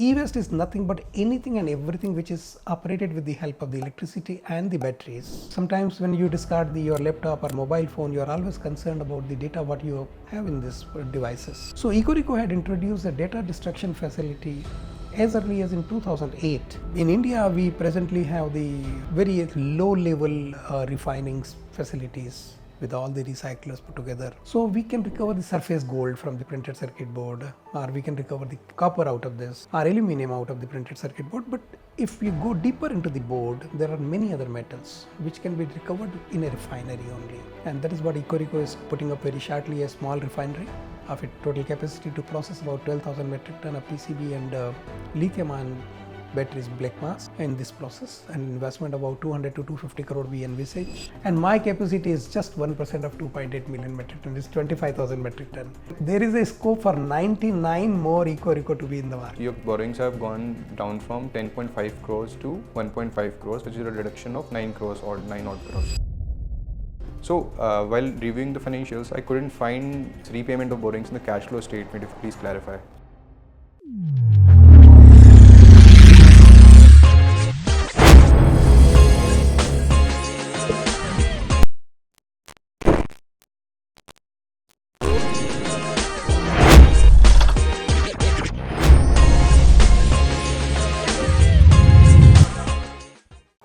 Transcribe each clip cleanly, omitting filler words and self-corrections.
E-waste is nothing but anything and everything which is operated with the help of the electricity and the batteries. Sometimes when you discard your laptop or mobile phone, you are always concerned about the data what you have in these devices. So EcoReco had introduced a data destruction facility as early as in 2008. In India, we presently have the very low level refining facilities with all the recyclers put together. So we can recover the surface gold from the printed circuit board, or we can recover the copper out of this, or aluminum out of the printed circuit board. But if we go deeper into the board, there are many other metals which can be recovered in a refinery only. And that is what EcoReco is putting up very shortly, a small refinery of a total capacity to process about 12,000 metric ton of PCB and lithium-ion batteries black mass in this process, and investment about 200 to 250 crore we envisage. And my capacity is just 1% of 2.8 million metric ton, it's 25,000 metric ton. There is a scope for 99 more EcoReco to be in the market. Your borrowings have gone down from 10.5 crores to 1.5 crores, which is a reduction of 9 crores or 9 odd crores. So while reviewing the financials, I couldn't find repayment of borrowings in the cash flow statement. If you please clarify.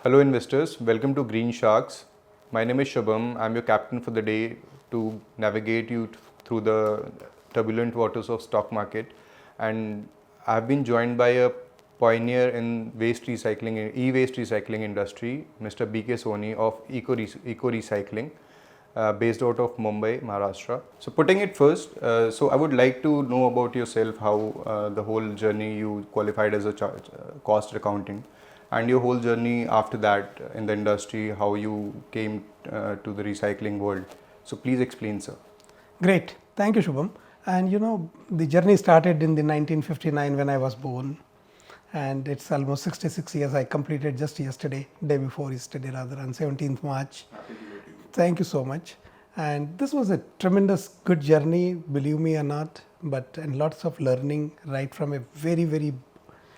Hello investors, welcome to Green Sharks. My name is Shubham. I'm your captain for the day to navigate you through the turbulent waters of stock market, and I've been joined by a pioneer in waste recycling, e-waste recycling industry, Mr. Soni of Eco Recycling, based out of Mumbai, Maharashtra. So putting it first, so I would like to know about yourself, how the whole journey you qualified as a cost accountant, and your whole journey after that in the industry, how you came to the recycling world. So please explain, sir. Great, thank you, Shubham. And you know, the journey started in the 1959 when I was born, and it's almost 66 years. I completed just yesterday, day before yesterday rather, on 17th March. Thank you so much. And this was a tremendous good journey, believe me or not, and lots of learning right from a very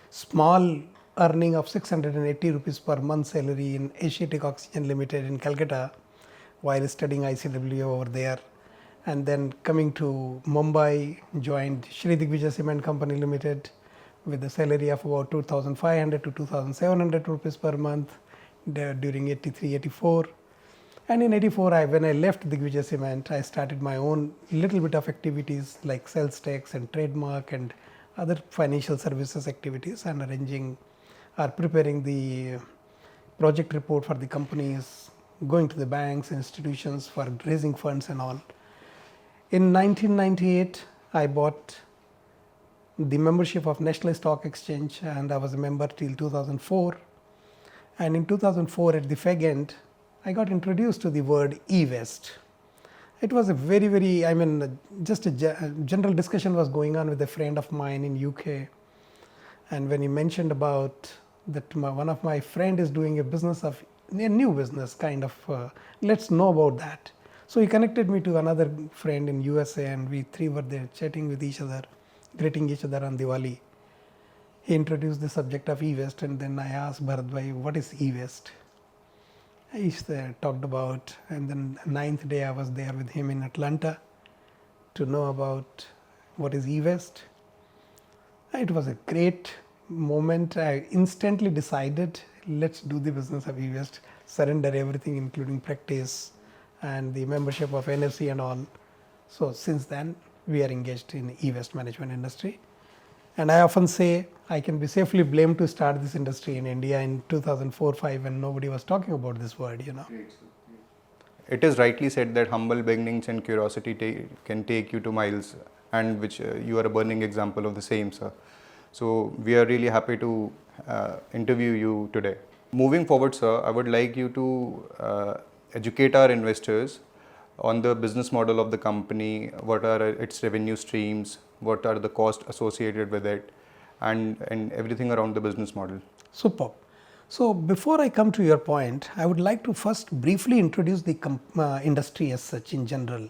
small earning of 680 rupees per month salary in Asiatic Oxygen Limited in Calcutta while studying ICW over there. And then coming to Mumbai, joined Shri Digvijay Cement Company Limited with a salary of about 2,500 to 2,700 rupees per month during 83-84. And in 84, when I left Digvijay Cement, I started my own little bit of activities like sales tax and trademark and other financial services activities, and arranging or preparing the project report for the companies, going to the banks, institutions for raising funds and all. In 1998, I bought the membership of National Stock Exchange, and I was a member till 2004. And in 2004, at the fag end, I got introduced to the word e-waste. It was a very, just a general discussion was going on with a friend of mine in UK. And when he mentioned about that one of my friend is doing a business of a new business kind of, let's know about that. So he connected me to another friend in USA, and we three were there chatting with each other, greeting each other on Diwali. He introduced the subject of e-waste, and then I asked Bharat bhai, what is e-waste? He talked about, and then 9th day I was there with him in Atlanta to know about what is e-waste. It was a great moment. I instantly decided, let's do the business of e-waste, surrender everything including practice and the membership of NFC and all. So since then we are engaged in e-waste management industry. And I often say I can be safely blamed to start this industry in India in 2004-05 when nobody was talking about this word, you know. It is rightly said that humble beginnings and curiosity can take you to miles, and which you are a burning example of the same, sir. So we are really happy to interview you today. Moving forward, sir, I would like you to educate our investors on the business model of the company, what are its revenue streams, what are the costs associated with it, and everything around the business model. Superb. So before I come to your point, I would like to first briefly introduce the industry as such in general.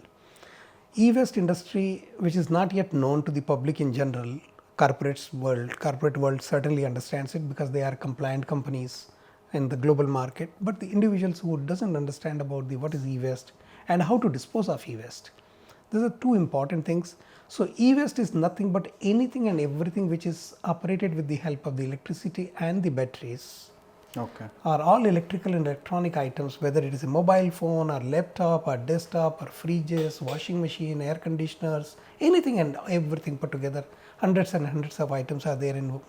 E-waste industry, which is not yet known to the public in general, corporate world certainly understands it because they are compliant companies in the global market, but the individuals who doesn't understand about the what is e-waste and how to dispose of e-waste. These are two important things. So e-waste is nothing but anything and everything which is operated with the help of the electricity and the batteries. Okay. Are all electrical and electronic items, whether it is a mobile phone or laptop or desktop or fridges, washing machine, air conditioners, anything and everything put together. Hundreds and hundreds of items are there in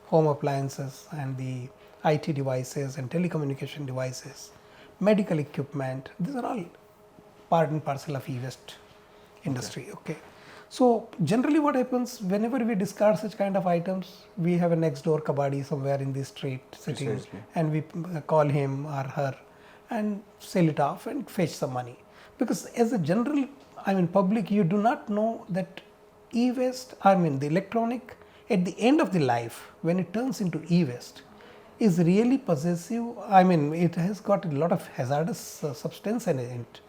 home appliances and the IT devices and telecommunication devices, medical equipment. These are all part and parcel of e-waste industry. Okay. So generally what happens whenever we discard such kind of items, we have a next door kabadi somewhere in the street sitting. Precisely. And we call him or her and sell it off and fetch some money. Because as a general, public, you do not know that e-waste, the electronic at the end of the life when it turns into e-waste is really possessive. It has got a lot of hazardous substance in it.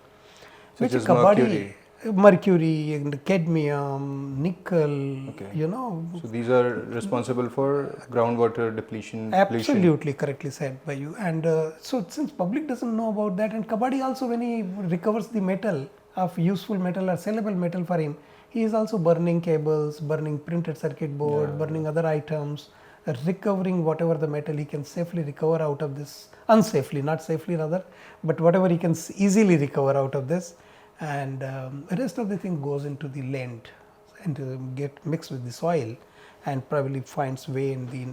Such Which as kabadi, mercury and cadmium, nickel, Okay. you know. So these are responsible for groundwater depletion. Absolutely correctly said by you. And so since public doesn't know about that, and kabadi also when he recovers the metal of useful metal or sellable metal for him, he is also burning cables, burning printed circuit board, burning other items, recovering whatever the metal he can safely recover out of this, unsafely, not safely rather, but whatever he can easily recover out of this. And the rest of the thing goes into the land and get mixed with the soil and probably finds way in the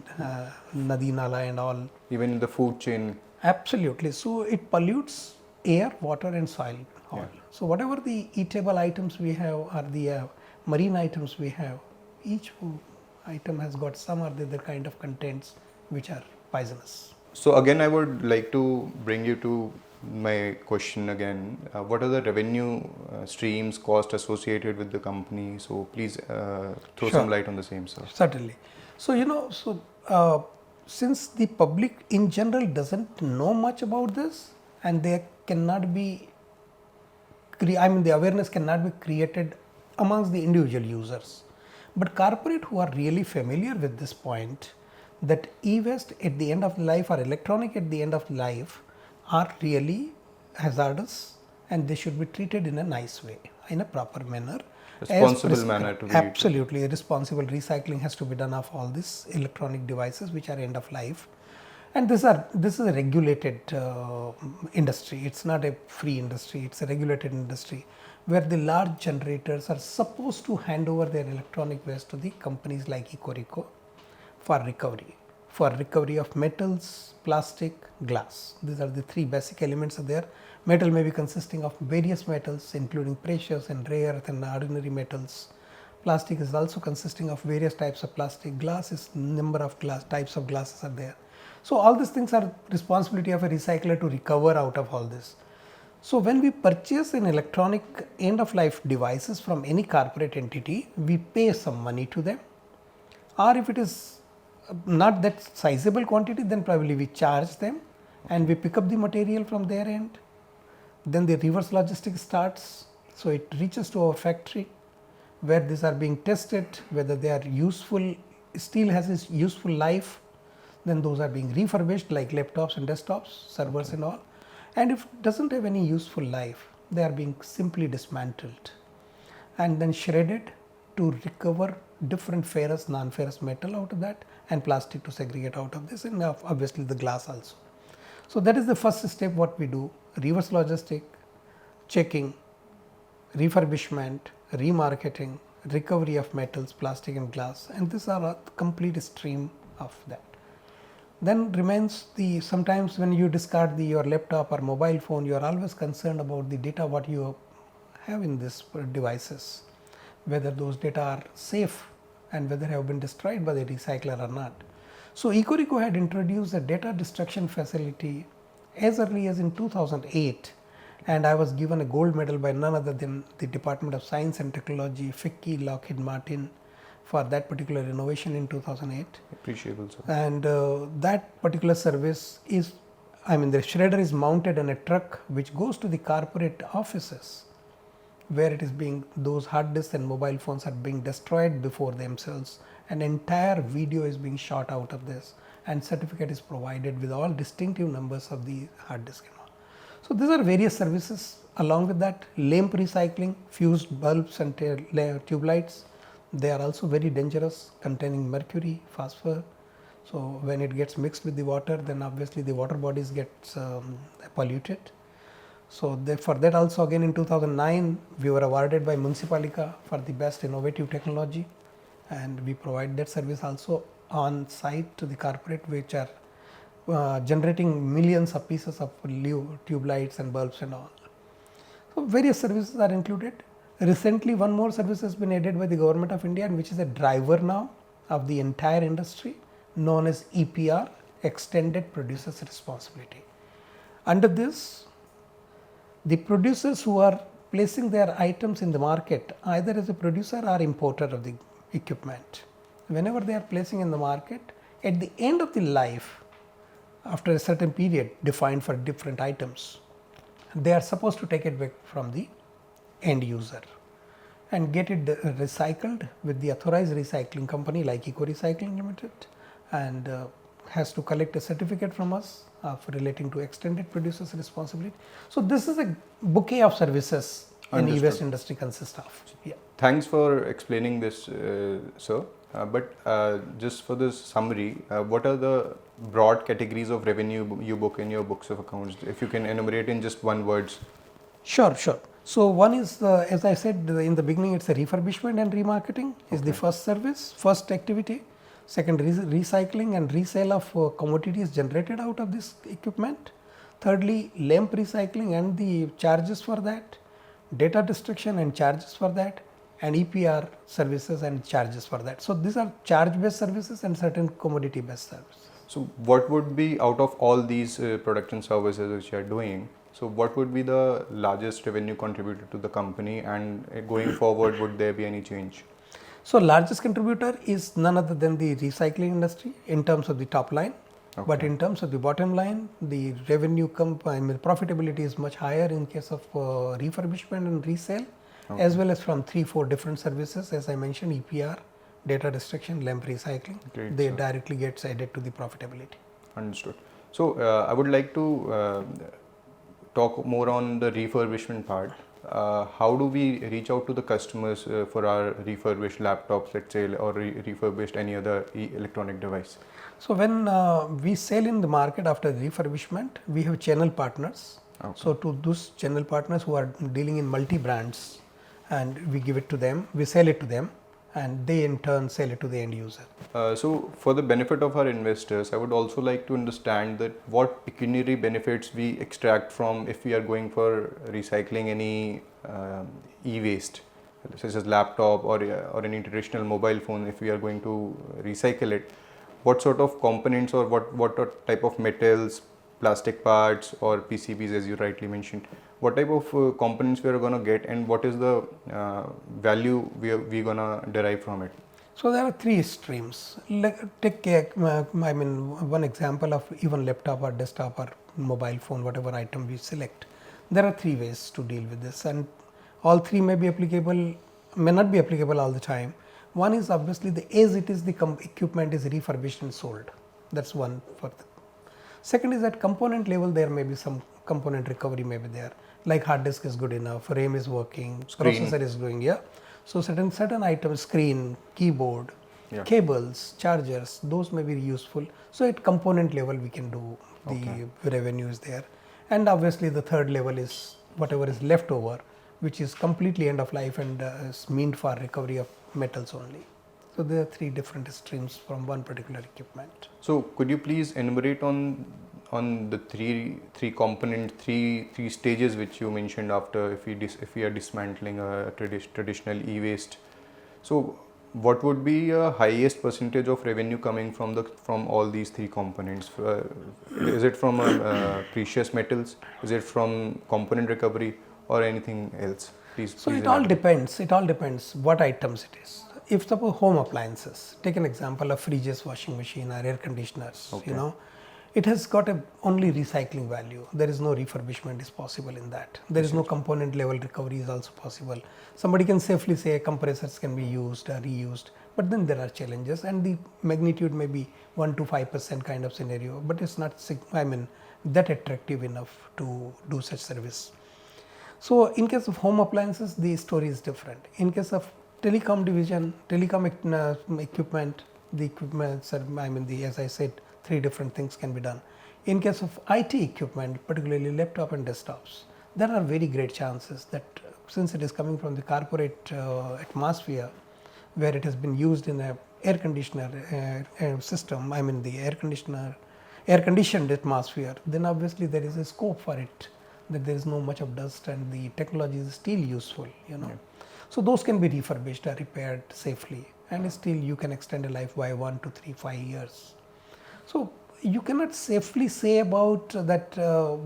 nadi nala and all. Even in the food chain. Absolutely. So it pollutes air, water and soil all. Yeah. So whatever the eatable items we have or the marine items we have, each item has got some or the other kind of contents which are poisonous. So again, I would like to bring you to my question again. What are the revenue streams, cost associated with the company? So please throw some light on the same, sir. Certainly. So since the public in general doesn't know much about this, and there cannot be, the awareness cannot be created amongst the individual users. But corporate who are really familiar with this point, that e-waste at the end of life or electronic at the end of life are really hazardous and they should be treated in a nice way, in a proper manner. Responsible manner to be. Absolutely, responsible recycling has to be done of all these electronic devices which are end of life. And this is a regulated industry. It's not a free industry. It's a regulated industry where the large generators are supposed to hand over their electronic waste to the companies like EcoReco for recovery of metals, plastic, glass. These are the three basic elements are there. Metal may be consisting of various metals including precious and rare earth and ordinary metals. Plastic is also consisting of various types of plastic. Glass is number of types of glasses are there. So all these things are responsibility of a recycler to recover out of all this. So when we purchase an electronic end of life devices from any corporate entity, we pay some money to them, or if it is not that sizable quantity, then probably we charge them and we pick up the material from their end. Then the reverse logistics starts. So it reaches to our factory where these are being tested, whether they are useful, still has its useful life. Then those are being refurbished like laptops and desktops, servers and all. And if it doesn't have any useful life, they are being simply dismantled and then shredded to recover different ferrous, non-ferrous metal out of that and plastic to segregate out of this, and obviously the glass also. So that is the first step what we do: reverse logistic, checking, refurbishment, remarketing, recovery of metals, plastic and glass, and these are a complete stream of that. Then remains the, sometimes when you discard your laptop or mobile phone, you are always concerned about the data what you have in these devices, whether those data are safe and whether have been destroyed by the recycler or not. So EcoReco had introduced a data destruction facility as early as in 2008, and I was given a gold medal by none other than the Department of Science and Technology, FICCI, Lockheed Martin, for that particular innovation in 2008. Appreciable, sir. And that particular service is, the shredder is mounted on a truck which goes to the corporate offices where it is being, those hard disks and mobile phones are being destroyed before themselves An entire video is being shot out of this, and certificate is provided with all distinctive numbers of the hard disk and all. So these are various services. Along with that, lamp recycling, fused bulbs and tube lights, they are also very dangerous, containing mercury, phosphor. So when it gets mixed with the water, then obviously the water bodies gets polluted. So for that also, again in 2009, we were awarded by Municipalika for the best innovative technology, and we provide that service also on site to the corporate, which are generating millions of pieces of tube lights and bulbs and all. So various services are included. Recently, one more service has been added by the Government of India, and which is a driver now of the entire industry, known as EPR, Extended Producer's Responsibility. Under this, the producers who are placing their items in the market, either as a producer or importer of the equipment, whenever they are placing in the market, at the end of the life, after a certain period defined for different items, they are supposed to take it back from the end user and get it recycled with the authorized recycling company like EcoReco Limited, and has to collect a certificate from us for relating to extended producer's responsibility. So this is a bouquet of services in e-waste industry consists of. Yeah. Thanks for explaining this, sir. But just for this summary, what are the broad categories of revenue you book in your books of accounts? If you can enumerate in just one words. Sure. So one is, as I said in the beginning, it's a refurbishment and remarketing is the first service, first activity. Second, recycling and resale of commodities generated out of this equipment. Thirdly, lamp recycling and the charges for that, data destruction and charges for that, and EPR services and charges for that. So these are charge based services and certain commodity based services. So what would be, out of all these production services which you are doing, so what would be the largest revenue contributor to the company, and going forward, would there be any change? So largest contributor is none other than the recycling industry in terms of the top line. Okay. But in terms of the bottom line, the revenue profitability is much higher in case of refurbishment and resale, as well as from 3-4 different services, as I mentioned, EPR, data destruction, lamp recycling. Great, they directly gets added to the profitability. Understood. So I would like to talk more on the refurbishment part. How do we reach out to the customers for our refurbished laptops, let's say, or refurbished any other electronic device? So when we sell in the market after refurbishment, we have channel partners. Okay. So to those channel partners who are dealing in multi brands, and we give it to them, we sell it to them, and they in turn sell it to the end user. So for the benefit of our investors, I would also like to understand that what pecuniary benefits we extract from if we are going for recycling any e-waste, such as laptop or any traditional mobile phone. If we are going to recycle it, what sort of components or what type of metals, plastic parts or PCBs, as you rightly mentioned, what type of components we are going to get, and what is the value we going to derive from it? So there are 3 streams. Take one example of even laptop or desktop or mobile phone, whatever item we select. There are 3 ways to deal with this, and all 3 may be applicable, may not be applicable all the time. One is obviously as it is the equipment is refurbished and sold. That's one for the. Second is at component level, there may be some component recovery may be there, like hard disk is good enough, RAM is working, processor is going, yeah. So certain items, screen, keyboard, cables, chargers, those may be useful. So at component level we can do the revenue is there. And obviously the third level is whatever is left over, which is completely end of life and is meant for recovery of metals only. So there are 3 different streams from one particular equipment. So could you please enumerate on the three component, three stages which you mentioned after if we are dismantling a traditional e-waste. So what would be a highest percentage of revenue coming from all these 3 components? Is it from precious metals? Is it from component recovery or anything else? Please it all depends. It all depends what items it is. If suppose home appliances, take an example of fridges, washing machine or air conditioners, it has got only recycling value. There is no refurbishment is possible in that. There is no component level recovery is also possible. Somebody can safely say compressors can be used or reused, but then there are challenges, and the magnitude may be 1 to 5% kind of scenario, but it's not that attractive enough to do such service. So in case of home appliances, the story is different. In case of telecom division, telecom equipment, the equipment, as I said, 3 different things can be done. In case of IT equipment, particularly laptop and desktops, there are very great chances that since it is coming from the corporate atmosphere, where it has been used in a air conditioner system, the air conditioned atmosphere, then obviously there is a scope for it, that there is no much of dust and the technology is still useful, Yeah. So those can be refurbished or repaired safely, and still you can extend a life by 1 to 3, 5 years. So you cannot safely say about that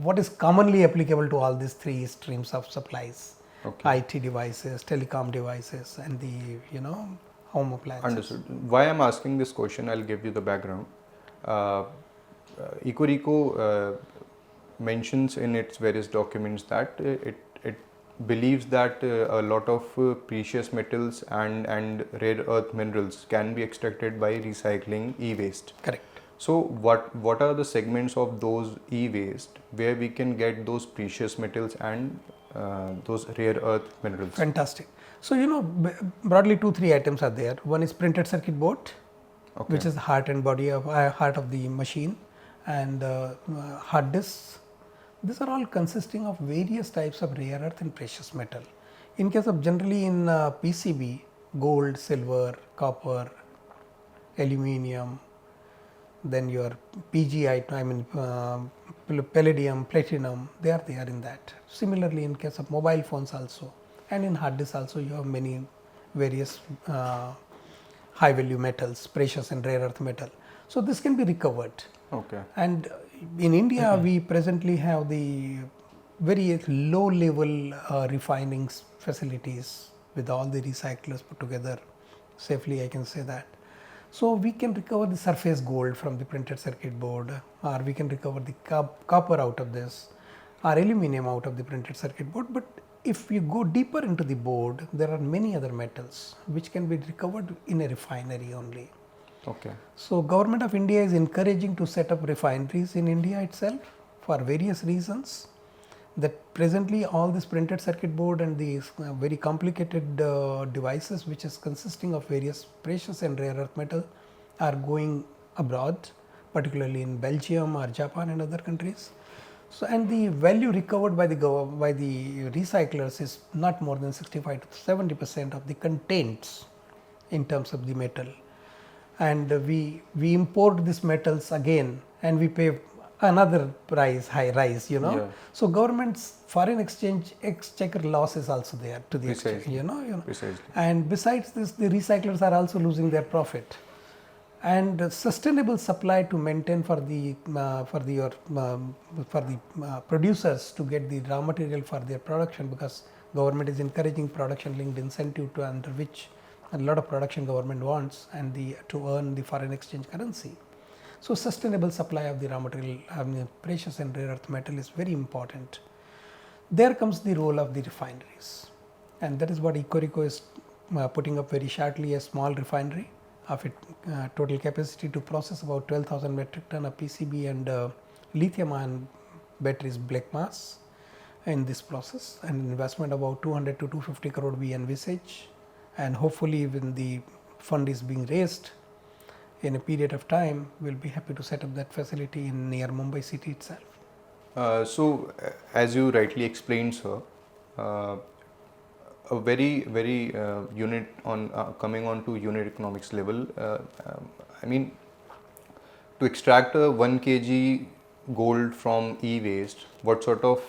what is commonly applicable to all these 3 streams of supplies, IT devices, telecom devices, and the home appliances. Understood. Why I'm asking this question, I'll give you the background. EcoReco mentions in its various documents that it believes that a lot of precious metals and rare earth minerals can be extracted by recycling e-waste. Correct. So what are the segments of those e-waste where we can get those precious metals and those rare earth minerals? Fantastic. So broadly 2-3 items are there. One is printed circuit board, which is the heart and body of heart of the machine, and hard disks. These are all consisting of various types of rare earth and precious metal. In case of generally in PCB, gold, silver, copper, aluminium, then your PG item, palladium, platinum, they are there in that. Similarly, in case of mobile phones also, and in hard disks also, you have many various high value metals, precious and rare earth metal. So this can be recovered. Okay. And in India, we presently have the very low level refining facilities with all the recyclers put together. Safely, I can say that. So we can recover the surface gold from the printed circuit board, or we can recover the copper out of this, or aluminum out of the printed circuit board. But if you go deeper into the board, there are many other metals which can be recovered in a refinery only. Okay. So Government of India is encouraging to set up refineries in India itself for various reasons. That presently all this printed circuit board and these very complicated devices, which is consisting of various precious and rare earth metal, are going abroad, particularly in Belgium or Japan and other countries. So and the value recovered by the recyclers is not more than 65 to 70% of the contents in terms of the metal. And we import these metals again, and we pay another high rise. Yeah. So government's foreign exchange exchequer loss is also there to the extent, Precisely. And besides this, the recyclers are also losing their profit. And sustainable supply to maintain for the producers to get the raw material for their production, because government is encouraging production linked incentive to under which a lot of production government wants, and to earn the foreign exchange currency. So sustainable supply of the raw material, precious and rare earth metal is very important. There comes the role of the refineries, and that is what EcoReco is putting up very shortly, a small refinery of it total capacity to process about 12,000 metric ton of PCB and lithium ion batteries black mass in this process, and investment about 200 to 250 crore we envisage, and hopefully when the fund is being raised in a period of time, we will be happy to set up that facility in near Mumbai city itself. So as you rightly explained, sir, a very unit on coming on to unit economics level. To extract a 1 kg gold from e-waste, what sort of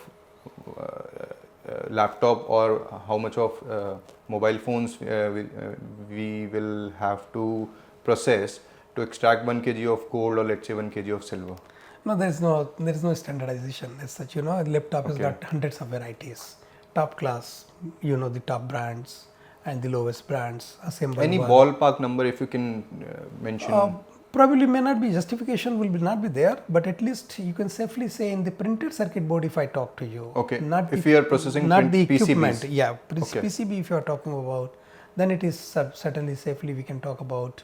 laptop or how much of mobile phones we will have to process to extract 1 kg of gold, or let's say 1 kg of silver? No, there is no standardization as such. A laptop has got hundreds of varieties, top class, the top brands and the lowest brands assembled. Any ballpark number if you can mention? Probably may not be, justification will not be there, but at least you can safely say in the printed circuit board, if I talk to you. Okay. Not if we are processing not the PCBs. equipment, PCB if you are talking about, then it is certainly safely we can talk about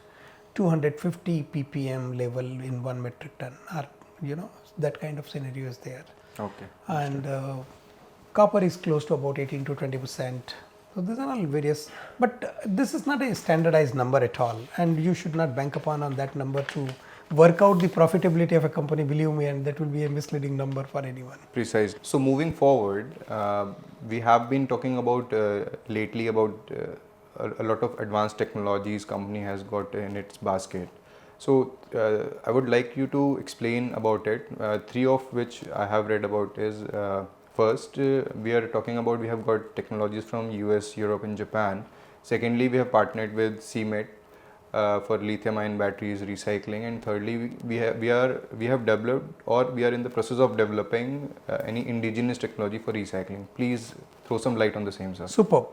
250 ppm level in 1 metric ton, or that kind of scenario is there. Okay. And copper is close to about 18 to 20%. So these are all various, but this is not a standardized number at all, and you should not bank upon on that number to work out the profitability of a company, believe me, and that will be a misleading number for anyone. Precise. So moving forward, we have been talking about lately about a lot of advanced technologies company has got in its basket. So I would like you to explain about it. Three of which I have read about is first we are talking about we have got technologies from US, Europe, and Japan. Secondly, we have partnered with CMET for lithium-ion batteries recycling, and thirdly, we have developed or we are in the process of developing any indigenous technology for recycling. Please throw some light on the same, sir. Superb.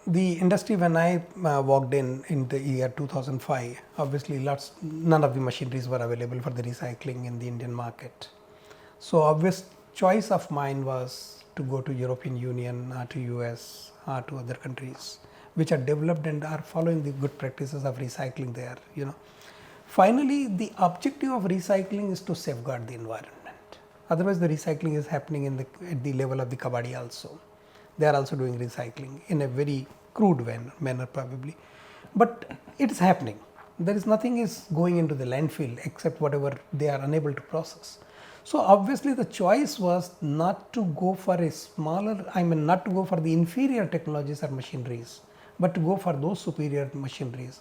The industry when I walked in the year 2005, obviously none of the machineries were available for the recycling in the Indian market. So obvious choice of mine was to go to European Union or to US or to other countries which are developed and are following the good practices of recycling there. Finally, the objective of recycling is to safeguard the environment. Otherwise, the recycling is happening at the level of the kabaddi also. They are also doing recycling in a very crude manner probably, but it is happening. There is nothing is going into the landfill except whatever they are unable to process. So obviously the choice was not to go for not to go for the inferior technologies or machineries, but to go for those superior machineries.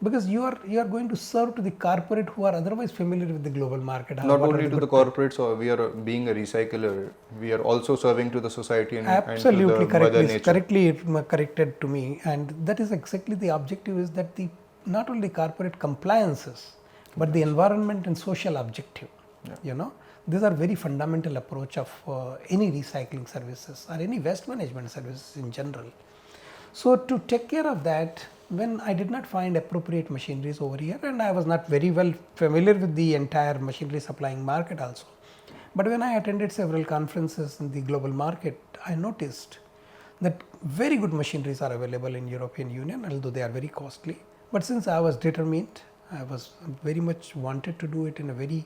Because you are going to serve to the corporate who are otherwise familiar with the global market. Not only to the corporates, or we are being a recycler, we are also serving to the society and, absolutely and to the mother nature. Correctly corrected to me, and that is exactly the objective, is that the not only corporate compliances, but the environment and social objective. These are very fundamental approach of any recycling services or any waste management services in general. So to take care of that, when I did not find appropriate machineries over here, and I was not very well familiar with the entire machinery supplying market also, but when I attended several conferences in the global market, I noticed that very good machineries are available in European Union, although they are very costly. But since I was determined, I was very much wanted to do it in a very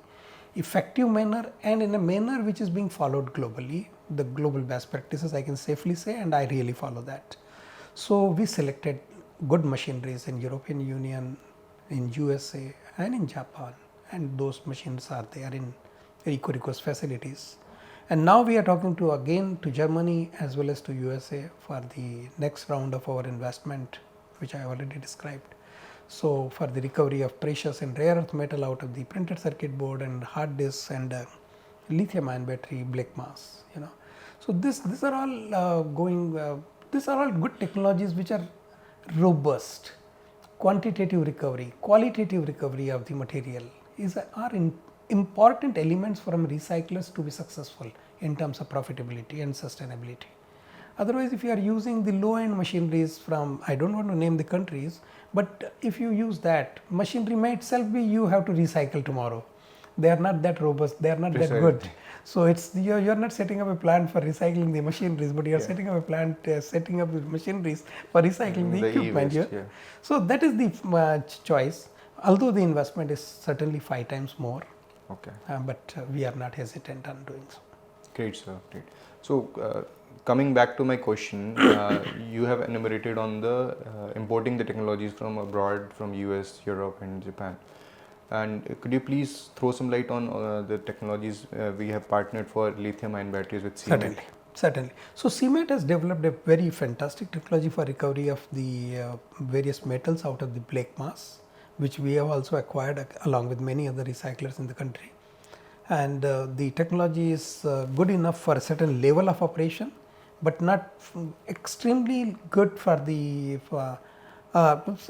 effective manner and in a manner which is being followed globally, the global best practices I can safely say, and I really follow that. So we selected good machineries in European Union, in USA and in Japan, and those machines are there in EcoReco's facilities. And now we are talking again to Germany as well as to USA for the next round of our investment, which I already described. So for the recovery of precious and rare earth metal out of the printed circuit board and hard disks and lithium-ion battery black mass. So these are all these are all good technologies which are robust. Quantitative recovery, qualitative recovery of the material are important elements for recyclers to be successful in terms of profitability and sustainability. Otherwise, if you are using the low-end machineries from, I don't want to name the countries, but if you use that, machinery may itself be you have to recycle tomorrow. They are not that robust, they are not that good. So you're not setting up a plant for recycling the machineries, but you are setting up a plant, setting up the machineries for recycling the equipment. So that is the choice. Although the investment is certainly 5 times more, but we are not hesitant on doing so. Great, sir. Great. So coming back to my question, you have enumerated on the importing the technologies from abroad, from US, Europe, and Japan. And could you please throw some light on the technologies we have partnered for lithium-ion batteries with CMET? Certainly. So CMET has developed a very fantastic technology for recovery of the various metals out of the black mass, which we have also acquired along with many other recyclers in the country. And the technology is good enough for a certain level of operation, but not extremely good for the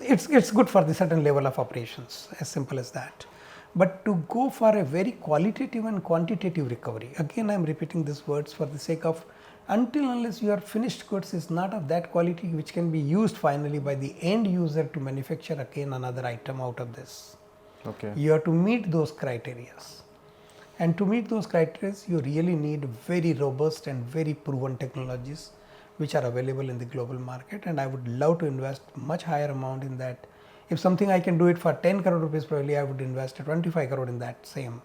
it's good for the certain level of operations, as simple as that. But to go for a very qualitative and quantitative recovery, again I am repeating these words for the sake of, until unless your finished goods is not of that quality which can be used finally by the end user to manufacture again another item out of this. You have to meet those criteria. And to meet those criteria, you really need very robust and very proven technologies, which are available in the global market, and I would love to invest much higher amount in that. If something I can do it for 10 crore rupees, probably I would invest 25 crore in that same.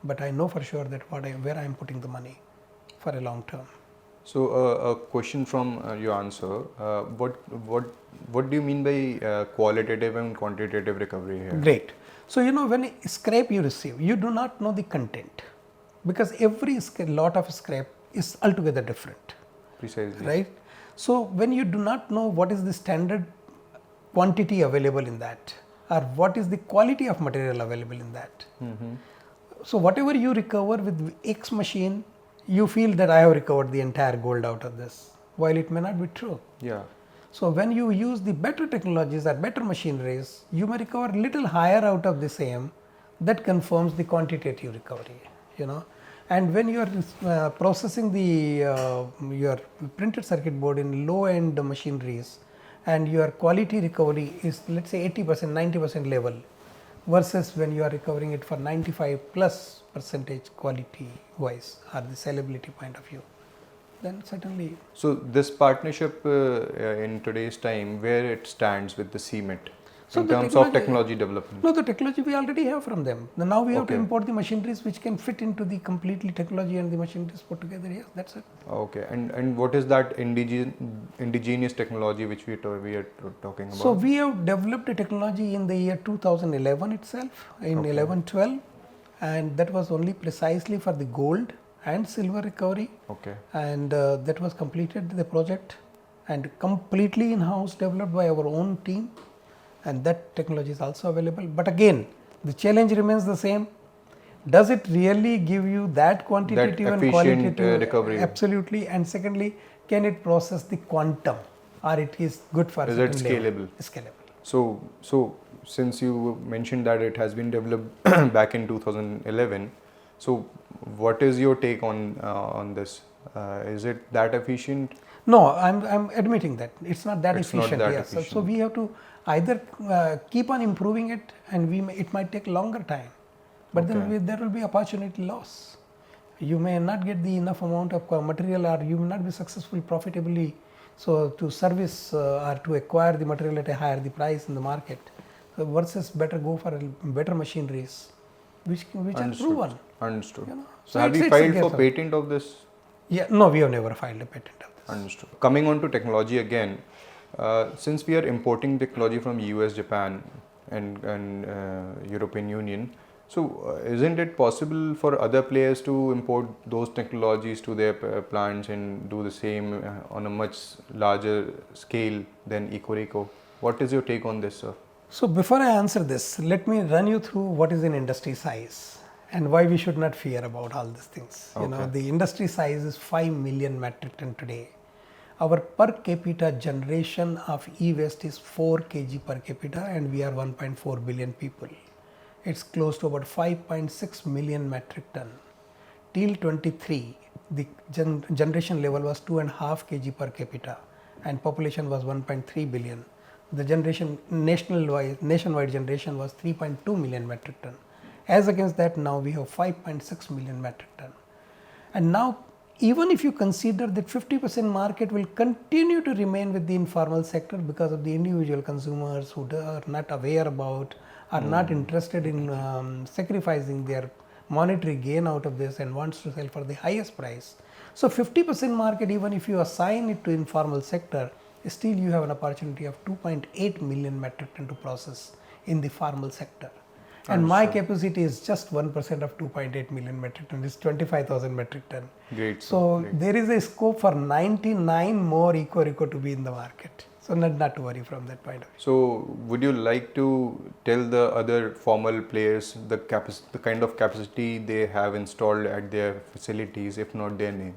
But I know for sure that where I am putting the money for a long term. So a question from your answer. What do you mean by qualitative and quantitative recovery here? Great. So when a scrap you receive, you do not know the content, because every lot of scrap is altogether different. Precisely. Right. So when you do not know what is the standard quantity available in that, or what is the quality of material available in that. So whatever you recover with X machine, you feel that I have recovered the entire gold out of this, while it may not be true. Yeah. So when you use the better technologies or better machineries, you may recover little higher out of the same. That confirms the quantitative recovery. And when you are processing the your printed circuit board in low end machineries, and your quality recovery is, let's say, 80%, 90% level, versus when you are recovering it for 95+% quality wise or the sellability point of view, then certainly. So this partnership in today's time, where it stands with the cement in terms of technology development? No, the technology we already have from them. Now we have to Okay. import the machineries which can fit into the completely technology and the machineries put together. Yes, that's it. Okay. And what is that indigenous technology which we are talking about? So we have developed a technology in the year 2011 itself, in 11-12, and that was only precisely for the gold and silver recovery. Okay. And that was completed, the project, and completely in-house developed by our own team, and that technology is also available. But again, the challenge remains the same. Does it really give you that quantitative and qualitative recovery? Absolutely. And secondly, can it process the quantum, or it is good for Is it certain level? scalable? Scalable. So since you mentioned that it has been developed back in 2011, so what is your take on this? Is it that efficient? No, I'm admitting that it's not that It's efficient. not that Yes. So efficient. we have to either keep on improving it, and it might take longer time, but Okay. then there will be opportunity loss. You may not get the enough amount of material, or you may not be successful profitably. So to service or to acquire the material at a higher the price in the market, versus better go for better machineries, which are proven. Understood. So So have you it's a filed for guess. patent of this? Yeah, no, we have never filed a patent of this. Understood. Coming on to technology again, since we are importing technology from US, Japan, and European Union, so isn't it possible for other players to import those technologies to their plants and do the same on a much larger scale than EcoReco? What is your take on this, sir? So before I answer this, let me run you through what is an industry size and why we should not fear about all these things. Okay. The industry size is 5 million metric ton today. Our per capita generation of e-waste is 4 kg per capita, and we are 1.4 billion people. It's close to about 5.6 million metric ton. Till 23, the generation level was 2.5 kg per capita, and population was 1.3 billion. The generation nationwide generation was 3.2 million metric ton. As against that, now we have 5.6 million metric ton. And now, even if you consider that 50% market will continue to remain with the informal sector because of the individual consumers who are not aware about, are not interested in sacrificing their monetary gain out of this and wants to sell for the highest price. So 50% market, even if you assign it to informal sector, still you have an opportunity of 2.8 million metric ton to process in the formal sector. And my capacity is just 1% of 2.8 million metric ton, is 25,000 metric ton. Great. So Great. there is a scope for 99 more EcoReco to be in the market. So not to worry from that point of view. So would you like to tell the other formal players the kind of capacity they have installed at their facilities, if not their name?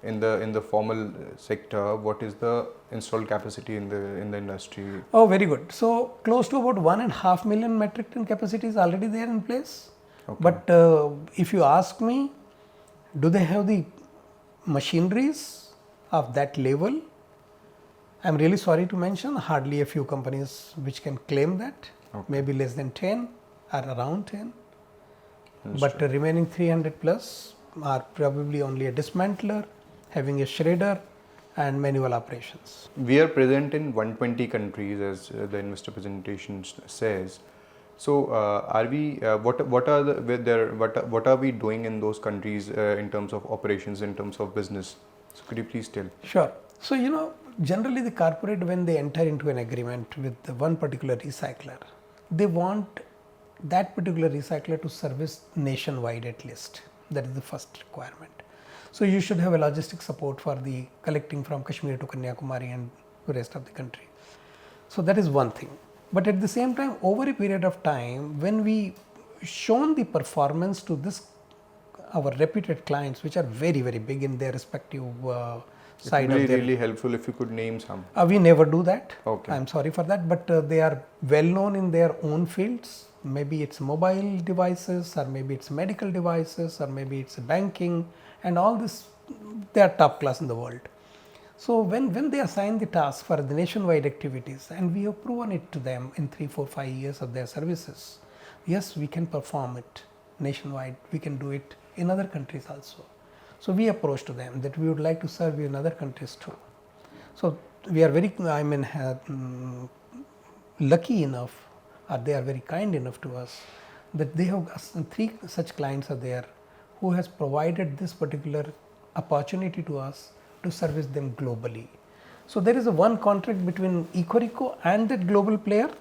In the formal sector, what is the installed capacity in the industry? Oh, very good. So close to about 1.5 million metric ton capacity is already there in place. Okay. But if you ask me, do they have the machineries of that level? I'm really sorry to mention, hardly a few companies which can claim that. Okay. Maybe less than 10 or around 10. Understood. But the remaining 300 plus are probably only a dismantler, having a shredder, and manual operations. We are present in 120 countries, as the investor presentation says. So, are we? What are the with their what are we doing in those countries in terms of operations, in terms of business? So, could you please tell? Sure. So, generally the corporate, when they enter into an agreement with one particular recycler, they want that particular recycler to service nationwide at least. That is the first requirement. So, you should have a logistic support for the collecting from Kashmir to Kanyakumari and the rest of the country. So, that is one thing. But at the same time, over a period of time, when we shown the performance to our reputed clients, which are very, very big in their respective side of their... It would be really helpful if you could name some. We never do that. Okay. I'm sorry for that, but they are well known in their own fields. Maybe it's mobile devices, or maybe it's medical devices, or maybe it's banking, and all this, they are top class in the world. So, when they assign the task for the nationwide activities, and we have proven it to them in 3, 4, 5 years of their services, yes, we can perform it nationwide, we can do it in other countries also. So, we approached to them that we would like to serve you in other countries too. So, we are very, lucky enough, or they are very kind enough to us, that they have 3 such clients are there who has provided this particular opportunity to us to service them globally. So, there is a one contract between EcoReco and that global player,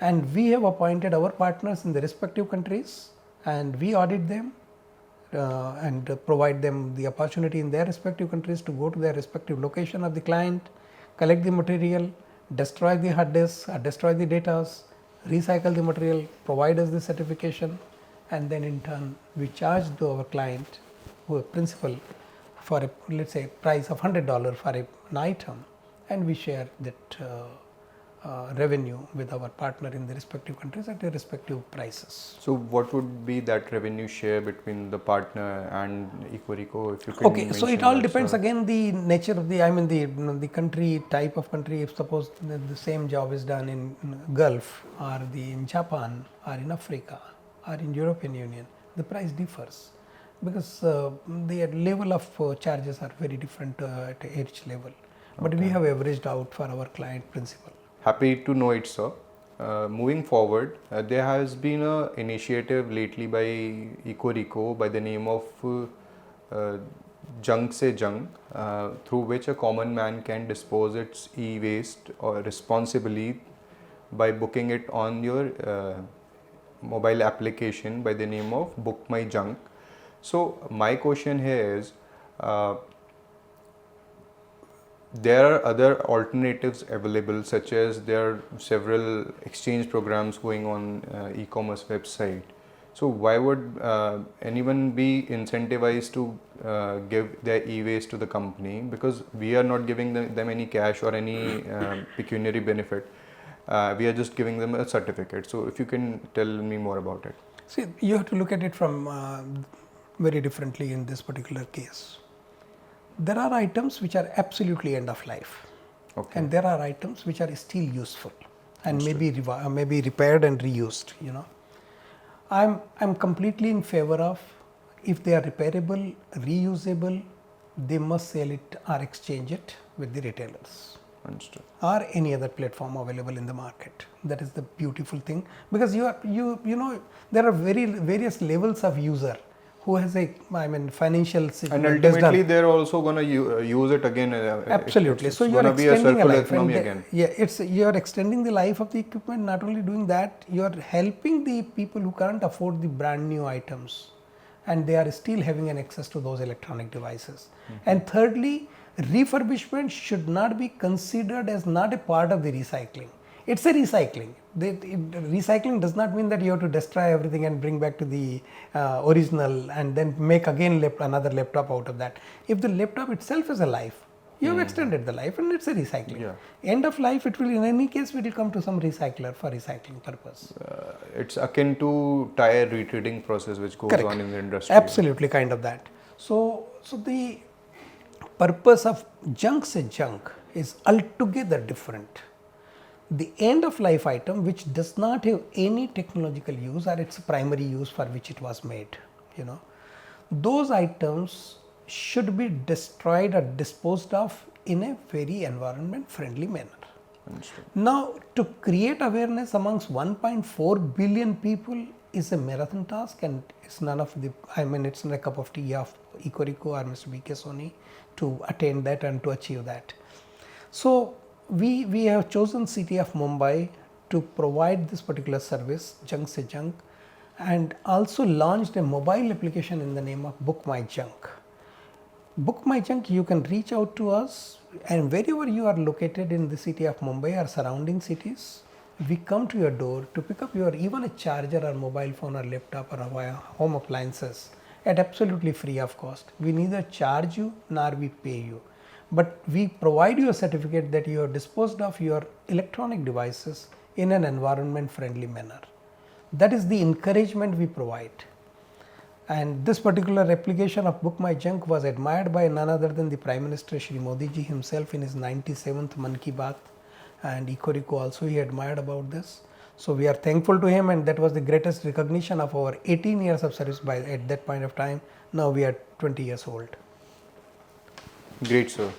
and we have appointed our partners in the respective countries, and we audit them and provide them the opportunity in their respective countries to go to their respective location of the client, collect the material, destroy the hard disk, destroy the data, recycle the material, provide us the certification, and then in turn we charge to our client who a principal for a, let's say, price of $100 for an item, and we share that revenue with our partner in the respective countries at their respective prices. So, what would be that revenue share between the partner and EcoReco, if you can? Okay, so it all depends again the nature of the country, type of country. If suppose the same job is done in Gulf, or in Japan, or in Africa, or in European Union, the price differs, because the level of charges are very different at each level. But we have averaged out for our client principal. Happy to know it, sir. Moving forward, there has been an initiative lately by EcoReco by the name of Junk Se Junk, through which a common man can dispose its e-waste or responsibly by booking it on your mobile application by the name of Book My Junk. So my question here is, there are other alternatives available, such as there are several exchange programs going on e-commerce website. So why would anyone be incentivized to give their e-waste to the company? Because we are not giving them any cash or any pecuniary benefit. We are just giving them a certificate. So if you can tell me more about it. See, you have to look at it from very differently in this particular case. There are items which are absolutely end of life, and there are items which are still useful and maybe repaired and reused. I'm completely in favor of, if they are repairable, reusable, they must sell it or exchange it with the retailers. Understood. Or any other platform available in the market. That is the beautiful thing, because there are various levels of user who has financial situation. And ultimately they are also going to use it again. Absolutely. So you are extending a life. You are extending the life of the equipment. Not only doing that, you are helping the people who can't afford the brand new items, and they are still having an access to those electronic devices. And thirdly, refurbishment should not be considered as not a part of the recycling. It's a recycling. Recycling does not mean that you have to destroy everything and bring back to the original and then make again another laptop out of that. If the laptop itself is a life, you have extended the life, and it's a recycling. End of life, it will, in any case, it will come to some recycler for recycling purpose. It's akin to tire retreading process which goes on in the industry. Absolutely, kind of that. So the purpose of Junk Se Junk is altogether different. The end of life item which does not have any technological use or its primary use for which it was made, those items should be destroyed or disposed of in a very environment friendly manner. Understood. Now, to create awareness amongst 1.4 billion people is a marathon task, and it's none of the, I mean, it's not a cup of tea of EcoReco or Mr. Soni to attain that and to achieve that. So, we have chosen city of Mumbai to provide this particular service, Junk Se Junk, and also launched a mobile application in the name of Book My Junk. Book My Junk, you can reach out to us, and wherever you are located in the city of Mumbai or surrounding cities, we come to your door to pick up your even a charger or mobile phone or laptop or home appliances at absolutely free of cost. We neither charge you nor we pay you, but we provide you a certificate that you have disposed of your electronic devices in an environment friendly manner. That is the encouragement we provide. And this particular application of Book My Junk was admired by none other than the Prime Minister Shri Modi ji himself in his 97th Mann Ki Baat, and EcoReco also he admired about this. So we are thankful to him, and that was the greatest recognition of our 18 years of service by at that point of time. Now we are 20 years old. Great, sir.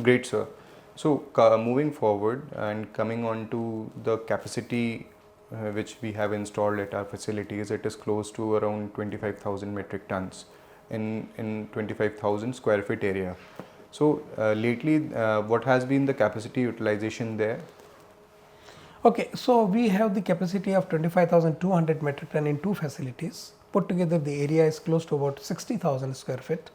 Great, sir. So moving forward and coming on to the capacity which we have installed at our facilities, it is close to around 25,000 metric tons in 25,000 square feet area. So lately, what has been the capacity utilization there? Okay, so we have the capacity of 25,200 metric ton in two facilities. Put together, the area is close to about 60,000 square feet.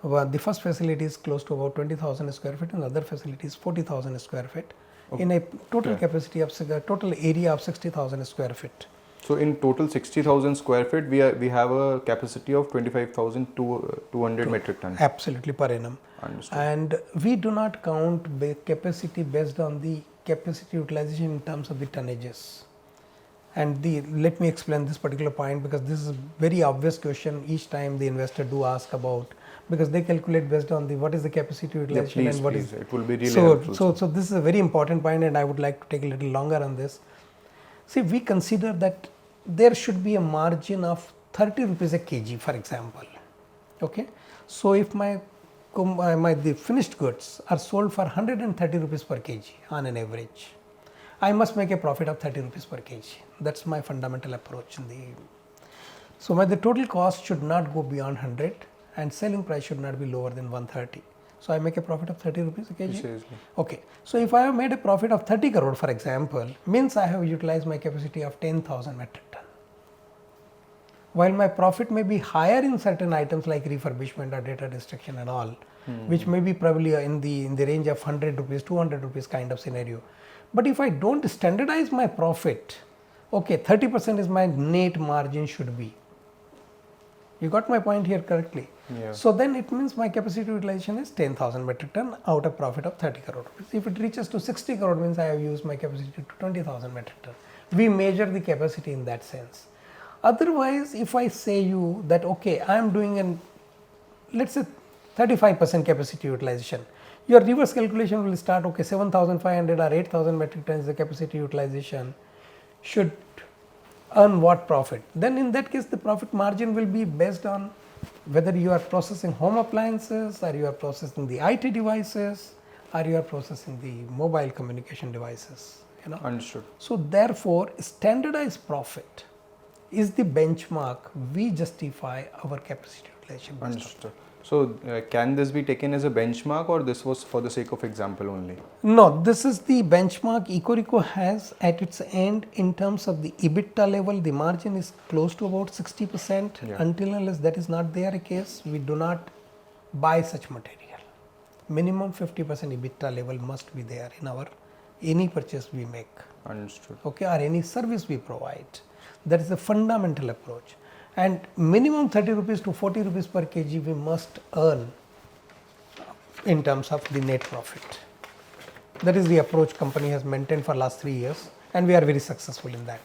The first facility is close to about 20,000 square feet, and the other facility is 40,000 square feet. Okay. In a total capacity of total area of 60,000 square feet. So in total 60,000 square feet, we have a capacity of 25,200 metric tons. Absolutely, per annum. Understood. And we do not count the capacity based on the capacity utilization in terms of the tonnages. And let me explain this particular point, because this is a very obvious question each time the investor do ask about, because they calculate based on the what is the capacity utilization and what is it will be really helpful. So this is a very important point, and I would like to take a little longer on this. See, we consider that there should be a margin of 30 rupees a kg, for example. Okay, so if the finished goods are sold for 130 rupees per kg on an average, I must make a profit of 30 rupees per kg. That's my fundamental approach so the total cost should not go beyond 100, and selling price should not be lower than 130. So I make a profit of 30 rupees a kg. Precisely. Okay, so if I have made a profit of 30 crore, for example, means I have utilized my capacity of 10,000 metric ton. While my profit may be higher in certain items like refurbishment or data destruction and all, which may be probably in the range of 100 rupees, 200 rupees kind of scenario. But if I don't standardize my profit, okay, 30% is my net margin should be. You got my point here correctly. Yeah. So then it means my capacity utilization is 10,000 metric ton out of profit of 30 crore rupees. If it reaches to 60 crore, means I have used my capacity to 20,000 metric ton. We measure the capacity in that sense. Otherwise, if I say you that okay, I am doing let's say 35% capacity utilization, your reverse calculation will start, okay, 7,500 or 8,000 metric tons the capacity utilization should earn what profit. Then in that case, the profit margin will be based on whether you are processing home appliances, or you are processing the IT devices, or you are processing the mobile communication devices. Understood. So therefore, standardized profit is the benchmark we justify our capacity utilization. Understood. So can this be taken as a benchmark, or this was for the sake of example only? No, this is the benchmark EcoReco has at its end in terms of the EBITDA level. The margin is close to about 60%. Yeah. Until unless that is not there a case, we do not buy such material. Minimum 50% EBITDA level must be there in any purchase we make. Understood. Okay, or any service we provide. That is the fundamental approach. And minimum 30 rupees to 40 rupees per kg we must earn in terms of the net profit. That is the approach company has maintained for last 3 years, and we are very successful in that.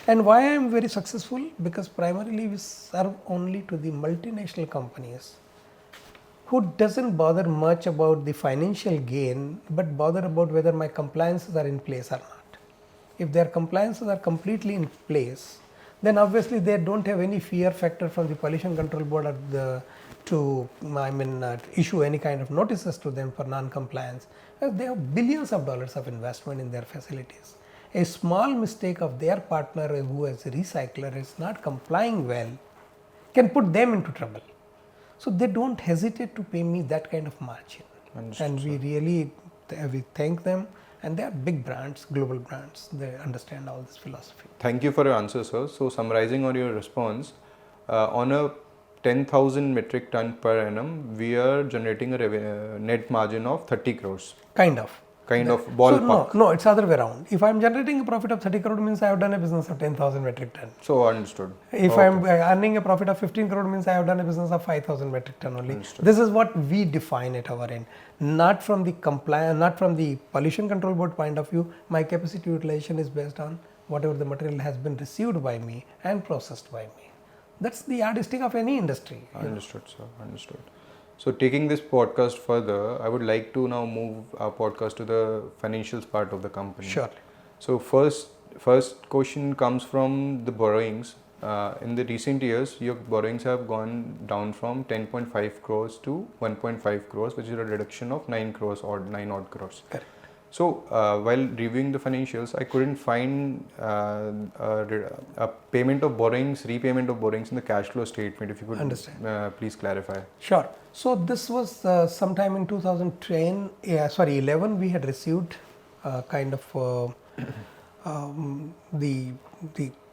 And why I am very successful? Because primarily we serve only to the multinational companies who doesn't bother much about the financial gain, but bother about whether my compliances are in place or not. If their compliances are completely in place, then obviously they don't have any fear factor from the pollution control board or the to issue any kind of notices to them for non-compliance. They have billions of dollars of investment in their facilities. A small mistake of their partner who is a recycler is not complying well can put them into trouble. So they don't hesitate to pay me that kind of margin. And we really we thank them, and they are big brands, global brands. They understand all this philosophy. Thank you for your answer, sir. So summarizing on your response, on a 10,000 metric ton per annum, we are generating a net margin of 30 crores. Kind of Ballpark. So no, it's other way around. If I'm generating a profit of 30 crore means I have done a business of 10,000 metric ton. So understood. If I'm earning a profit of 15 crore means I have done a business of 5,000 metric ton only. Understood. This is what we define at our end, not from the compliance, not from the pollution control board point of view. My capacity utilization is based on whatever the material has been received by me and processed by me. That's the yardstick of any industry. Understood, sir. Understood. So taking this podcast further, I would like to now move our podcast to the financials part of the company. Sure. So first question comes from the borrowings. In the recent years, your borrowings have gone down from 10.5 crores to 1.5 crores, which is a reduction of 9 crores or 9 odd crores. Correct. So while reviewing the financials, I couldn't find a payment of borrowings, repayment of borrowings in the cash flow statement. If you could please clarify. Sure. So this was sometime in 11 we had received kind of the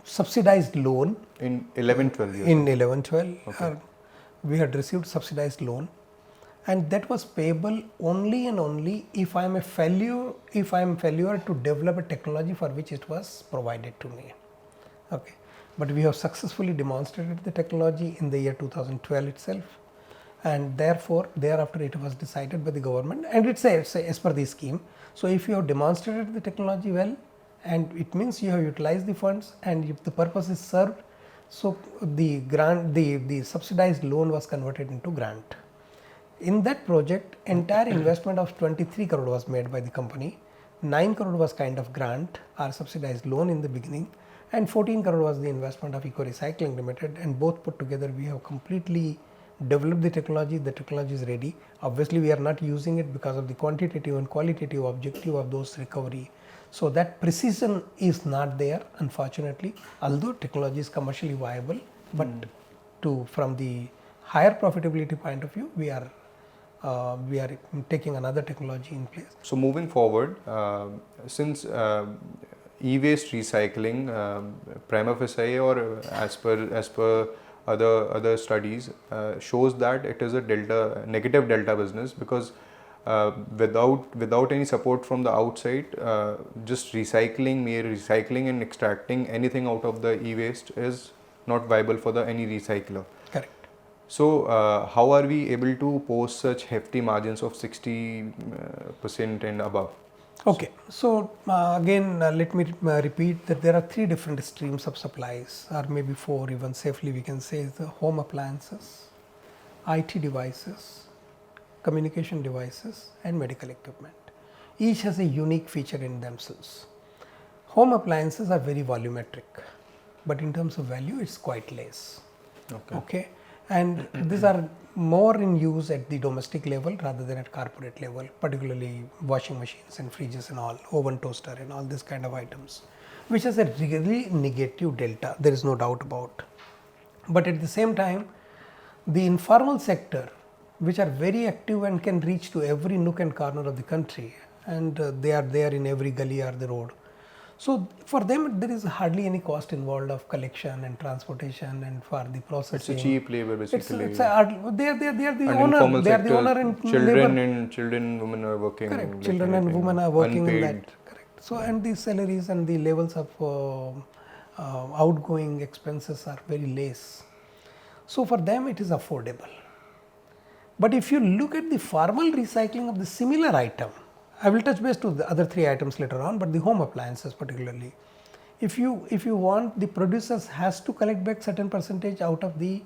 subsidized loan. In 11-12 years? In 11-12, Okay. we had received subsidized loan, and that was payable only and only if I am a failure to develop a technology for which it was provided to me. Okay. But we have successfully demonstrated the technology in the year 2012 itself, and therefore thereafter it was decided by the government, and it's as per the scheme. So if you have demonstrated the technology well, and it means you have utilized the funds, and if the purpose is served, so the grant, the subsidized loan was converted into grant. In that project, entire investment of 23 crore was made by the company. 9 crore was kind of grant or subsidized loan in the beginning, and 14 crore was the investment of EcoRecycling Limited, and both put together we have completely developed the technology. The technology is ready. Obviously, we are not using it because of the quantitative and qualitative objective of those recovery. So that precision is not there, unfortunately, although technology is commercially viable, but from the higher profitability point of view, we are taking another technology in place. So moving forward, since e-waste recycling, prima facie or as per other studies, shows that it is a negative delta business, because without any support from the outside, just mere recycling and extracting anything out of the e-waste is not viable for any recycler. Correct. So how are we able to post such hefty margins of 60% and above? Okay, so again let me repeat that there are 3 different streams of supplies, or maybe 4 even safely we can say: the home appliances, IT devices, communication devices, and medical equipment. Each has a unique feature in themselves. Home appliances are very volumetric, but in terms of value it's quite less. Okay. And these are more in use at the domestic level rather than at corporate level, particularly washing machines and fridges and all, oven, toaster and all this kind of items, which has a really negative delta, there is no doubt about. But at the same time, the informal sector, which are very active and can reach to every nook and corner of the country, and they are there in every gully or the road. So for them there is hardly any cost involved of collection and transportation and for the processing. It's a cheap labor basically. They are the owner. They are the owner and children, women are working. Correct. Children and women are working unpaid. in that. Correct. So and the salaries and the levels of outgoing expenses are very less. So for them it is affordable. But if you look at the formal recycling of the similar item, I will touch base to the other 3 items later on, but the home appliances particularly, if you want, the producers has to collect back certain percentage out of the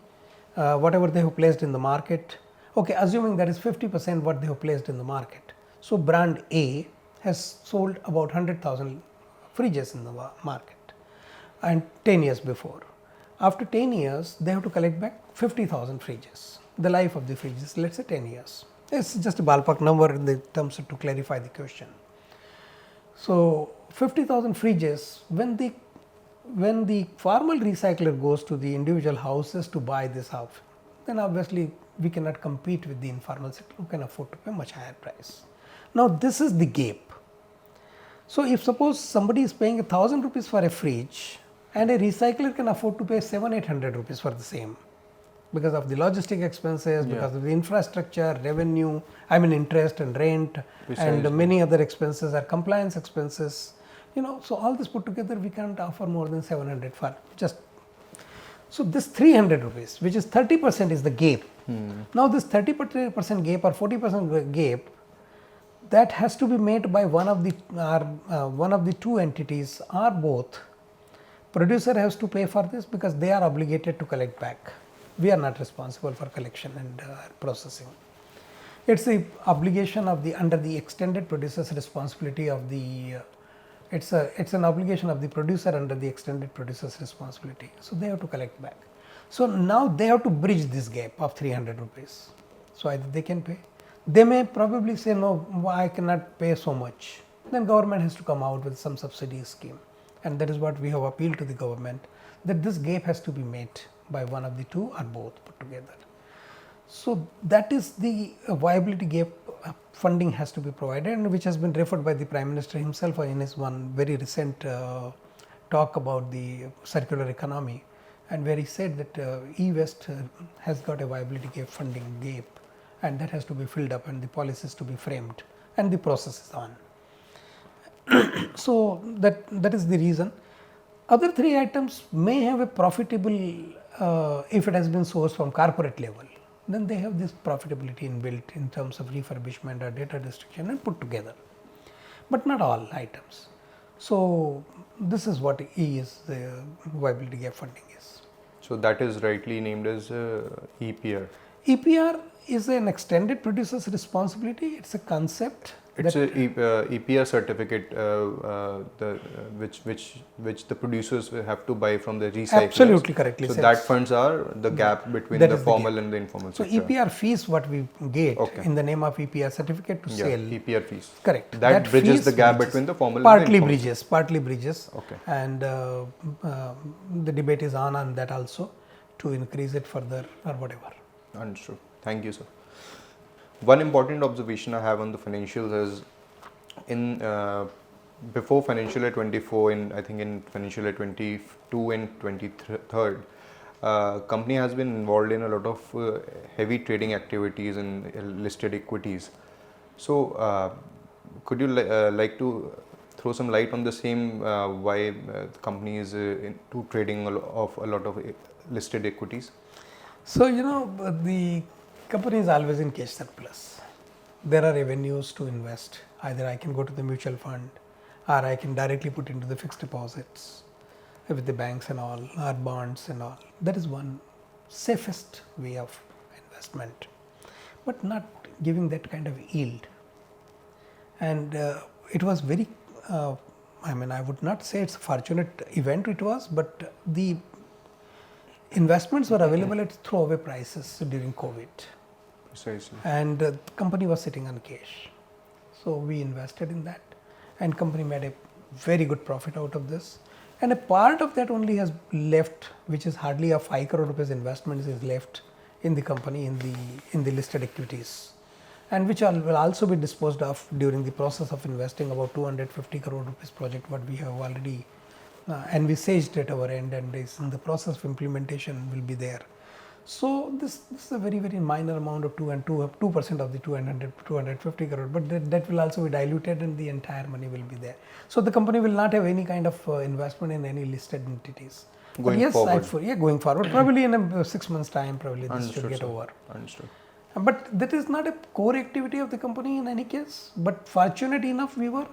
whatever they have placed in the market. Okay, assuming that is 50% what they have placed in the market. So brand A has sold about 100,000 fridges in the market and 10 years before. After 10 years, they have to collect back 50,000 fridges. The life of the fridge is, let's say, 10 years. It's just a ballpark number in the terms to clarify the question. So 50,000 fridges, when the formal recycler goes to the individual houses to buy this out, then obviously we cannot compete with the informal sector who can afford to pay much higher price. Now this is the gap. So if suppose somebody is paying 1,000 rupees for a fridge and a recycler can afford to pay 700-800 rupees for the same, because of the logistic expenses, because of the infrastructure, revenue, interest and rent, and many other expenses are compliance expenses. So all this put together, we can't offer more than 700 for just. So this 300 rupees, which is 30% is the gap. Now this 30% gap or 40% gap, that has to be made by one of the two entities or both. Producer has to pay for this because they are obligated to collect back. We are not responsible for collection and processing. It's the obligation of under the extended producer's responsibility of the. It's an obligation of the producer under the extended producer's responsibility. So they have to collect back. So now they have to bridge this gap of 300 rupees. So either they can pay. They may probably say, no, I cannot pay so much. Then government has to come out with some subsidy scheme. And that is what we have appealed to the government, that this gap has to be met by one of the two or both put together. So that is the viability gap funding has to be provided, and which has been referred by the Prime Minister himself in his one very recent talk about the circular economy, and where he said that e-waste has got a viability gap funding gap, and that has to be filled up and the policies to be framed and the process is on. So that is the reason. Other three items may have a profitable if it has been sourced from corporate level, then they have this profitability inbuilt in terms of refurbishment or data restriction and put together, but not all items. So this is what is the viability gap funding is. So that is rightly named as EPR. EPR is an extended producer's responsibility. It's a concept. It's a EPR certificate which the producers will have to buy from the recyclers. Absolutely correctly. So that funds are the gap between the formal and the informal sector. So EPR fees what we get in the name of EPR certificate to sell. EPR fees. Correct. That bridges the gap between the formal and the informal. Partly bridges. Okay. And the debate is on that also to increase it further or whatever. Understood. Thank you, sir. One important observation I have on the financials is in before financial year 24, I think in financial year 22 and 23, company has been involved in a lot of heavy trading activities in listed equities. So could you like to throw some light on the same, why the company is into trading of a lot of listed equities? So the company is always in cash surplus. There are avenues to invest. Either I can go to the mutual fund, or I can directly put into the fixed deposits with the banks and all, or bonds and all. That is one safest way of investment, but not giving that kind of yield. And it was very, I would not say it's a fortunate event it was, but the investments were available at throwaway prices during COVID. Precisely. And the company was sitting on cash. So we invested in that, and company made a very good profit out of this. And a part of that only has left, which is hardly a 5 crore rupees investment is left in the company in the listed equities, and which will also be disposed of during the process of investing about 250 crore rupees project what we have already envisaged at our end, and is in the process of implementation will be there. So this is a very minor amount of 2% of the 250 crore, but that will also be diluted and the entire money will be there. So the company will not have any kind of investment in any listed entities. Going forward. Going forward, probably in 6 months time, probably this should get over. Understood. But that is not a core activity of the company in any case, but fortunate enough we were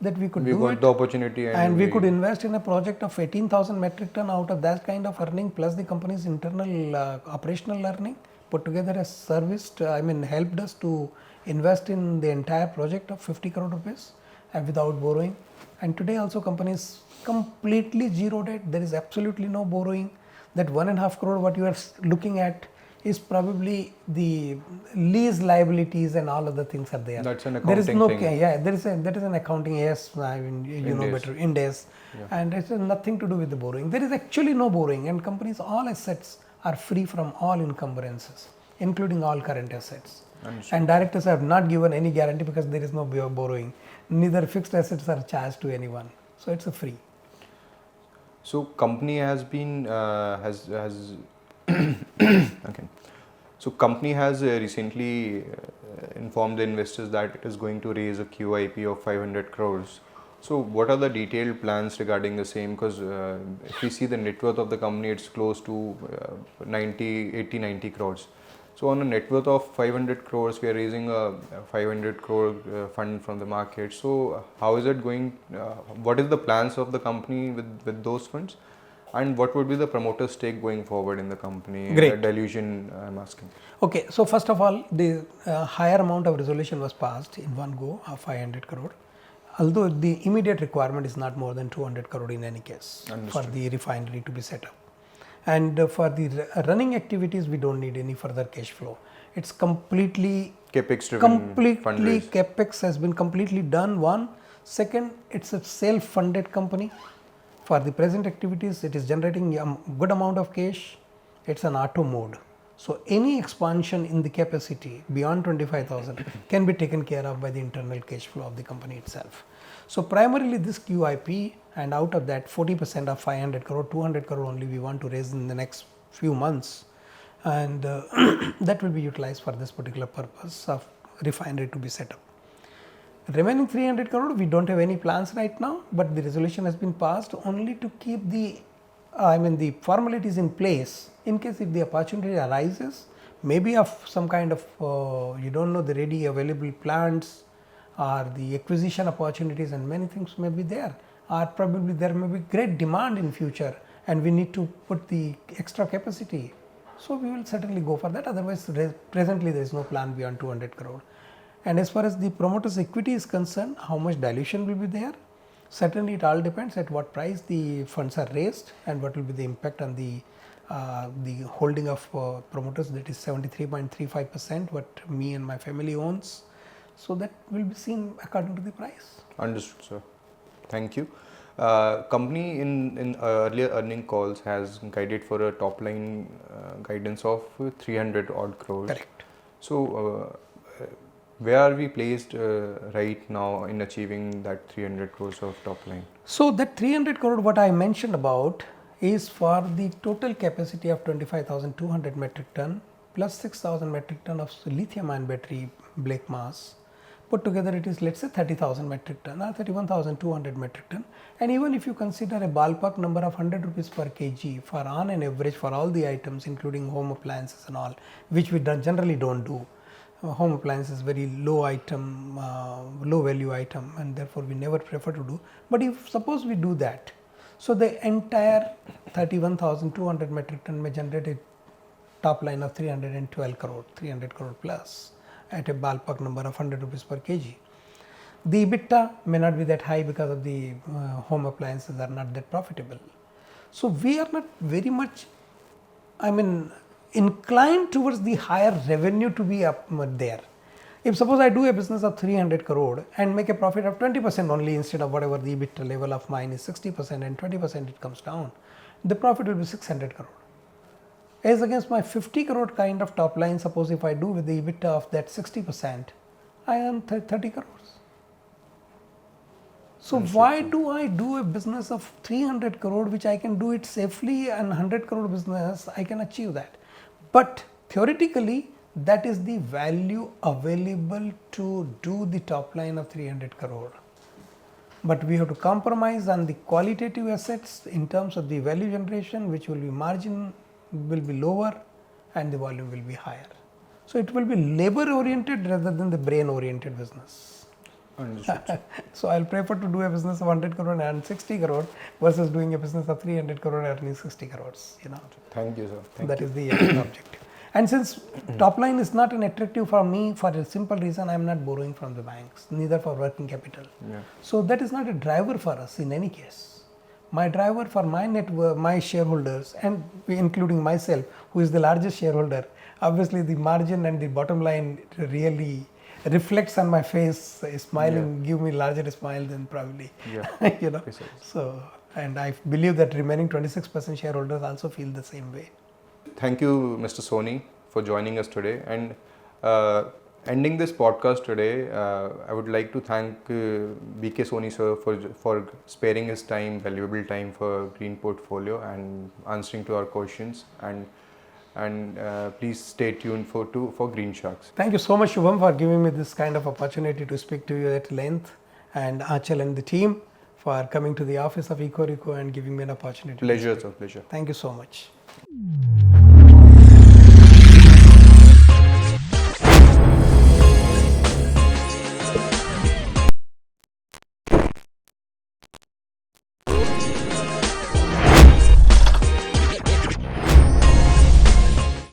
that we could do it. We got the opportunity and we could invest in a project of 18,000 metric ton out of that kind of earning, plus the company's internal operational earning put together has serviced, helped us to invest in the entire project of 50 crore rupees and without borrowing. And today also company is completely zero debt. There is absolutely no borrowing. that 1.5 crore what you are looking at is probably the lease liabilities and all other things are there. That's an There is accounting no, thing. yeah, that is an accounting, yes, I mean, you know Index. better, index, and it has nothing to do with the borrowing. There is actually no borrowing, and companies, all assets are free from all encumbrances, including all current assets. Understood. And directors have not given any guarantee because there is no borrowing. Neither fixed assets are charged to anyone, so it's a free. So company has been has okay. So company has recently informed the investors that it is going to raise a QIP of 500 crores. So what are the detailed plans regarding the same? Because if we see the net worth of the company, it's close to 90 crores. So on a net worth of 500 crores, we are raising a 500 crore fund from the market. So how is it going? What is the plans of the company with those funds? And what would be the promoter stake going forward in the company? Great. Dilution, I'm asking. Okay, so first of all, the higher amount of resolution was passed in one go of 500 crore. Although the immediate requirement is not more than 200 crore in any case. Understood. For the refinery to be set up. And for the running activities, we don't need any further cash flow. It's completely Capex driven completely capex has been completely done. One, second, it's a self-funded company. For the present activities, it is generating a good amount of cash. It's an auto mode. So any expansion in the capacity beyond 25,000 can be taken care of by the internal cash flow of the company itself. So primarily this QIP, and out of that 40% of 500 crore, 200 crore only we want to raise in the next few months, and that will be utilized for this particular purpose of refinery to be set up. Remaining 300 crore, we don't have any plans right now, but the resolution has been passed only to keep the the formalities in place in case if the opportunity arises, maybe of some kind of you don't know the ready available plants or the acquisition opportunities, and many things may be there, or probably there may be great demand in future and we need to put the extra capacity. So we will certainly go for that. Otherwise, presently there is no plan beyond 200 crore. And as far as the promoter's equity is concerned, how much dilution will be there? Certainly, it all depends at what price the funds are raised and what will be the impact on the holding of promoters, that is 73.35% what me and my family owns. So that will be seen according to the price. Understood, sir. Thank you. Company in earlier earning calls has guided for a top line guidance of 300 odd crores. Correct. So where are we placed right now in achieving that 300 crores of top line? So that 300 crore what I mentioned about is for the total capacity of 25,200 metric ton plus 6,000 metric ton of lithium ion battery black mass. Put together it is, let's say, 30,000 metric ton or 31,200 metric ton. And even if you consider a ballpark number of 100 rupees per kg for on an average for all the items including home appliances and all, which we generally don't do. Home appliance is very low item, low value item, and therefore we never prefer to do. But if suppose we do that, so the entire 31,200 metric ton may generate a top line of 312 crore, 300 crore plus at a ballpark number of 100 rupees per kg. The EBITDA may not be that high because of the home appliances are not that profitable. So we are not very much, inclined towards the higher revenue to be up there. If suppose I do a business of 300 crore and make a profit of 20% only instead of whatever the EBITDA level of mine is 60% and 20% it comes down, the profit will be 600 crore. As against my 50 crore kind of top line, suppose if I do with the EBITDA of that 60%, I earn 30 crores. So why do I do a business of 300 crore which I can do it safely, and 100 crore business I can achieve that. But theoretically that is the value available to do the top line of 300 crore. But we have to compromise on the qualitative assets in terms of the value generation, which will be margin will be lower and the volume will be higher. So it will be labor oriented rather than the brain oriented business. Understood. So I'll prefer to do a business of 100 crore and earn 60 crore versus doing a business of 300 crore and earning 60 crores. Thank you, sir. That is the objective. And since top line is not an attractive for me, for a simple reason, I am not borrowing from the banks, neither for working capital. Yeah. So that is not a driver for us in any case. my driver for my network, my shareholders, and including myself, who is the largest shareholder, obviously the margin and the bottom line really reflects on my face, smiling, give me larger smile than probably, you know. Precisely. So, and I believe that remaining 26% shareholders also feel the same way. Thank you, Mr. Soni, for joining us today. And ending this podcast today, I would like to thank BK Soni sir for sparing his time, valuable time for Green Portfolio and answering to our questions. And please stay tuned for Green Sharks. Thank you so much, Shubham, for giving me this kind of opportunity to speak to you at length, and Achal and the team for coming to the office of EcoReco and giving me an opportunity. Pleasure, sir. Pleasure. Thank you so much.